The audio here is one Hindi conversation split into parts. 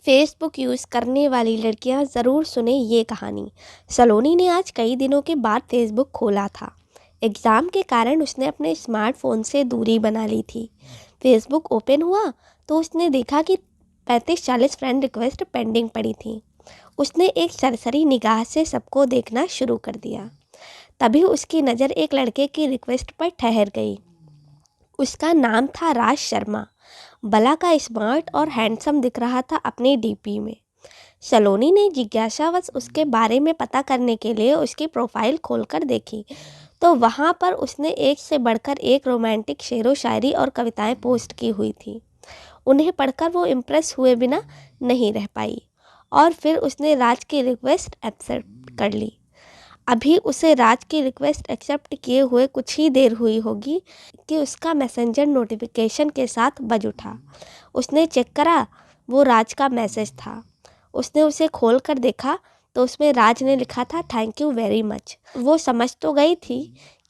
फेसबुक यूज़ करने वाली लड़कियां ज़रूर सुने ये कहानी। सलोनी ने आज कई दिनों के बाद फेसबुक खोला था। एग्ज़ाम के कारण उसने अपने स्मार्टफोन से दूरी बना ली थी। फेसबुक ओपन हुआ तो उसने देखा कि 35-40 फ्रेंड रिक्वेस्ट पेंडिंग पड़ी थी। उसने एक सरसरी निगाह से सबको देखना शुरू कर दिया। तभी उसकी नज़र एक लड़के की रिक्वेस्ट पर ठहर गई। उसका नाम था राज शर्मा। भला का स्मार्ट और हैंडसम दिख रहा था अपनी डीपी में। सलोनी ने जिज्ञासावश उसके बारे में पता करने के लिए उसकी प्रोफाइल खोलकर देखी तो वहाँ पर उसने एक से बढ़कर एक रोमांटिक शेरो शायरी और कविताएं पोस्ट की हुई थी। उन्हें पढ़कर वो इम्प्रेस हुए बिना नहीं रह पाई और फिर उसने राज की रिक्वेस्ट एक्सेप्ट कर ली। अभी उसे राज की रिक्वेस्ट एक्सेप्ट किए हुए कुछ ही देर हुई होगी कि उसका मैसेंजर नोटिफिकेशन के साथ बज उठा। उसने चेक करा, वो राज का मैसेज था। उसने उसे खोल कर देखा तो उसमें राज ने लिखा था थैंक यू वेरी मच। वो समझ तो गई थी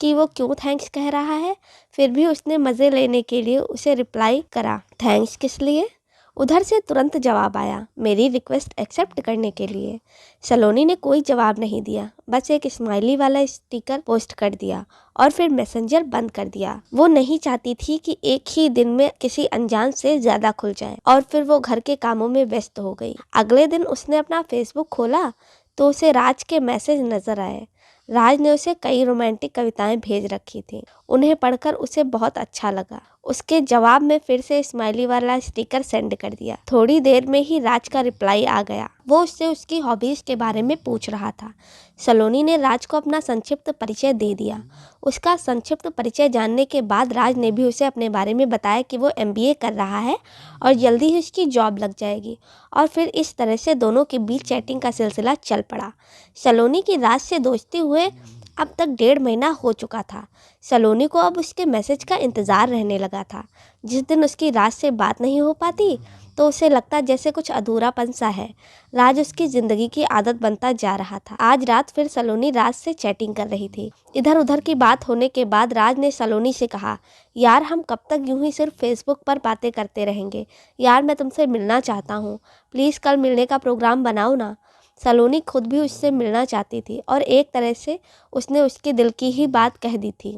कि वो क्यों थैंक्स कह रहा है, फिर भी उसने मज़े लेने के लिए उसे रिप्लाई करा, थैंक्स किस लिए। उधर से तुरंत जवाब आया, मेरी रिक्वेस्ट एक्सेप्ट करने के लिए। सलोनी ने कोई जवाब नहीं दिया, बस एक स्माइली वाला स्टिकर पोस्ट कर दिया और फिर मैसेंजर बंद कर दिया। वो नहीं चाहती थी कि एक ही दिन में किसी अनजान से ज़्यादा खुल जाए और फिर वो घर के कामों में व्यस्त हो गई। अगले दिन उसने अपना फेसबुक खोला तो उसे राज के मैसेज नज़र आए। राज ने उसे कई रोमांटिक कविताएं भेज रखी थी। उन्हें पढ़कर उसे बहुत अच्छा लगा। उसके जवाब में फिर से स्माइली वाला स्टिकर सेंड कर दिया। थोड़ी देर में ही राज का रिप्लाई आ गया। वो उससे उसकी हॉबीज़ के बारे में पूछ रहा था। सलोनी ने राज को अपना संक्षिप्त परिचय दे दिया। उसका संक्षिप्त परिचय जानने के बाद राज ने भी उसे अपने बारे में बताया कि वो MBA कर रहा है और जल्दी ही उसकी जॉब लग जाएगी। और फिर इस तरह से दोनों के बीच चैटिंग का सिलसिला चल पड़ा। सलोनी की राज से दोस्ती हुए अब तक 1.5 महीना हो चुका था। सलोनी को अब उसके मैसेज का इंतज़ार रहने लगा था। जिस दिन उसकी राज से बात नहीं हो पाती तो उसे लगता जैसे कुछ अधूरापन सा है। राज उसकी ज़िंदगी की आदत बनता जा रहा था। आज रात फिर सलोनी राज से चैटिंग कर रही थी। इधर उधर की बात होने के बाद राज ने सलोनी से कहा, यार हम कब तक यूं ही सिर्फ फेसबुक पर बातें करते रहेंगे। यार मैं तुमसे मिलना चाहता हूँ, प्लीज़ कल मिलने का प्रोग्राम बनाओ ना। सलोनी खुद भी उससे मिलना चाहती थी और एक तरह से उसने उसके दिल की ही बात कह दी थी,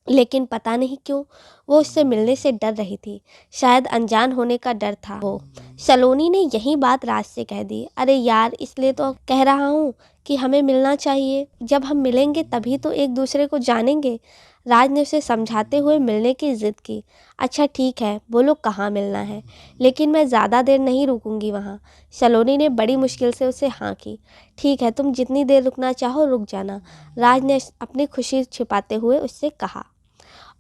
लेकिन पता नहीं क्यों वो उससे मिलने से डर रही थी। शायद अनजान होने का डर था वो। सलोनी ने यही बात राज से कह दी, अरे यार इसलिए तो कह रहा हूँ कि हमें मिलना चाहिए, जब हम मिलेंगे तभी तो एक दूसरे को जानेंगे। राज ने उसे समझाते हुए मिलने की ज़िद की। अच्छा ठीक है, बोलो कहाँ मिलना है, लेकिन मैं ज़्यादा देर नहीं रुकूंगी वहाँ। सलोनी ने बड़ी मुश्किल से उसे हाँ की। ठीक है, तुम जितनी देर रुकना चाहो रुक जाना, राज ने अपनी खुशी छिपाते हुए उससे कहा।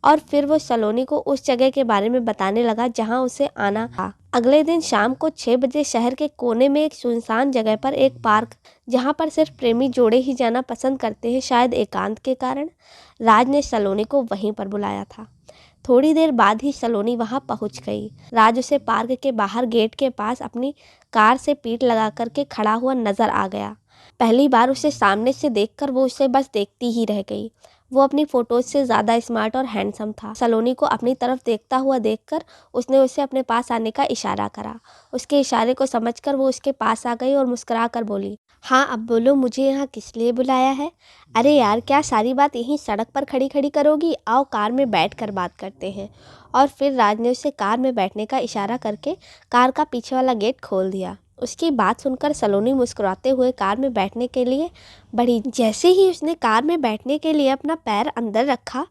और फिर वो सलोनी को उस जगह के बारे में बताने लगा जहाँ उसे आना था। अगले दिन शाम को 6 बजे शहर के कोने में एक सुनसान जगह पर एक पार्क, जहाँ पर सिर्फ प्रेमी जोड़े ही जाना पसंद करते हैं, शायद एकांत के कारण, राज ने सलोनी को वहीं पर बुलाया था। थोड़ी देर बाद ही सलोनी वहां पहुंच गई। राज उसे पार्क के बाहर गेट के पास अपनी कार से पीठ लगा करके खड़ा हुआ नजर आ गया। पहली बार उसे सामने से देखकर वो उसे बस देखती ही रह गई। वो अपनी फोटोज से ज़्यादा स्मार्ट और हैंडसम था। सलोनी को अपनी तरफ देखता हुआ देखकर उसने उसे अपने पास आने का इशारा करा। उसके इशारे को समझकर वो उसके पास आ गई और मुस्कुरा कर बोली, हाँ अब बोलो मुझे यहाँ किस लिए बुलाया है। अरे यार क्या सारी बात यहीं सड़क पर खड़ी खड़ी करोगी, आओ कार में बैठ कर बात करते हैं। और फिर राज ने उसे कार में बैठने का इशारा करके कार का पीछे वाला गेट खोल दिया। उसकी बात सुनकर सलोनी मुस्कुराते हुए कार में बैठने के लिए बढ़ी। जैसे ही उसने कार में बैठने के लिए अपना पैर अंदर रखा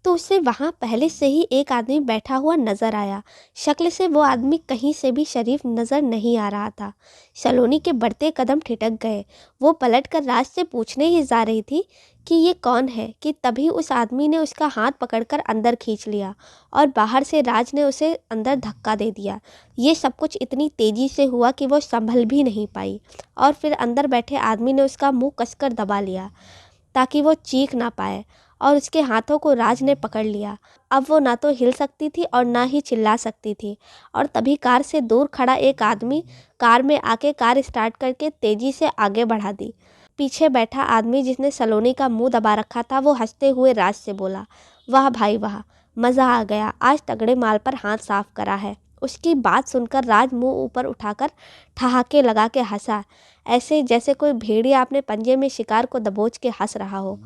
तो उसे वहाँ पहले से ही एक आदमी बैठा हुआ नजर आया। शक्ल से वो आदमी कहीं से भी शरीफ नजर नहीं आ रहा था। सलोनी के बढ़ते कदम ठिठक गए। वो पलट कर राज से पूछने ही जा रही थी कि ये कौन है कि तभी उस आदमी ने उसका हाथ पकड़कर अंदर खींच लिया और बाहर से राज ने उसे अंदर धक्का दे दिया। ये सब कुछ इतनी तेजी से हुआ कि वो संभल भी नहीं पाई और फिर अंदर बैठे आदमी ने उसका मुंह कसकर दबा लिया ताकि वो चीख ना पाए और उसके हाथों को राज ने पकड़ लिया। अब वो ना तो हिल सकती थी और ना ही चिल्ला सकती थी। और तभी कार से दूर खड़ा एक आदमी कार में आके कार स्टार्ट करके तेजी से आगे बढ़ा दी। पीछे बैठा आदमी जिसने सलोनी का मुंह दबा रखा था वो हंसते हुए राज से बोला, वाह भाई वाह, मज़ा आ गया, आज तगड़े माल पर हाथ साफ करा है। उसकी बात सुनकर राज मुंह ऊपर उठाकर ठहाके लगा के हंसा, ऐसे जैसे कोई भेड़िया अपने पंजे में शिकार को दबोच के हंस रहा हो।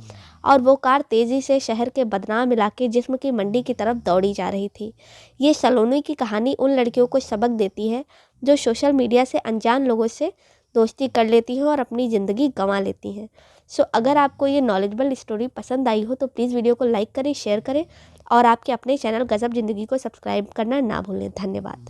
और वो कार तेज़ी से शहर के बदनाम इलाके जिस्म की मंडी की तरफ दौड़ी जा रही थी। ये सलोनी की कहानी उन लड़कियों को सबक देती है जो सोशल मीडिया से अनजान लोगों से दोस्ती कर लेती हैं और अपनी ज़िंदगी गंवा लेती हैं। सो अगर आपको ये नॉलेजेबल स्टोरी पसंद आई हो तो प्लीज़ वीडियो को लाइक करें, शेयर करें और आपके अपने चैनल गज़ब ज़िंदगी को सब्सक्राइब करना ना भूलें। धन्यवाद।